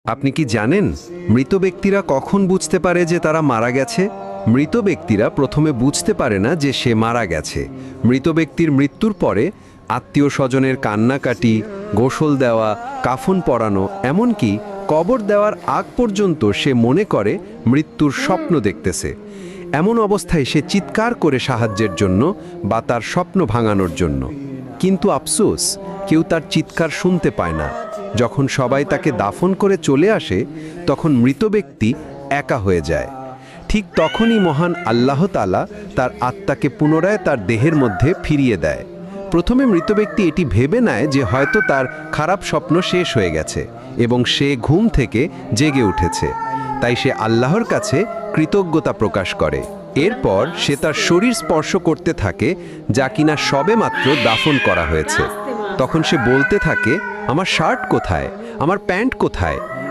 আপনি কি জানেন মৃত ব্যক্তিরা কখন বুঝতে পারে যে তারা মারা গেছে? মৃত ব্যক্তিরা প্রথমে বুঝতে পারে না যে সে মারা গেছে। মৃত ব্যক্তির মৃত্যুর পরে আত্মীয় স্বজনের কান্নাকাটি, গোসল দেওয়া, কাফন পরানো, এমনকি কবর দেওয়ার আগ পর্যন্ত সে মনে করে মৃত্যুর স্বপ্ন দেখতেছে। এমন অবস্থায় সে চিৎকার করে সাহায্যের জন্য বা তার স্বপ্ন ভাঙানোর জন্য। কিন্তু আফসোস, কেউ তার চিৎকার শুনতে পায় না। যখন সবাই তাকে দাফন করে চলে আসে, তখন মৃত ব্যক্তি একা হয়ে যায়। ঠিক তখনই মহান আল্লাহ তাআলা তার আত্মাকে পুনরায় তার দেহের মধ্যে ফিরিয়ে দেয়। প্রথমে মৃত ব্যক্তি এটি ভেবে নেয় যে হয়তো তার খারাপ স্বপ্ন শেষ হয়ে গেছে এবং সে ঘুম থেকে জেগে উঠেছে। তাই সে আল্লাহর কাছে কৃতজ্ঞতা প্রকাশ করে। এরপর সে তার শরীর স্পর্শ করতে থাকে, যা কিনা সবেমাত্র দাফন করা হয়েছে। তখন সে বলতে থাকে, আমার শার্ট কোথায়, আমার প্যান্ট কোথায়?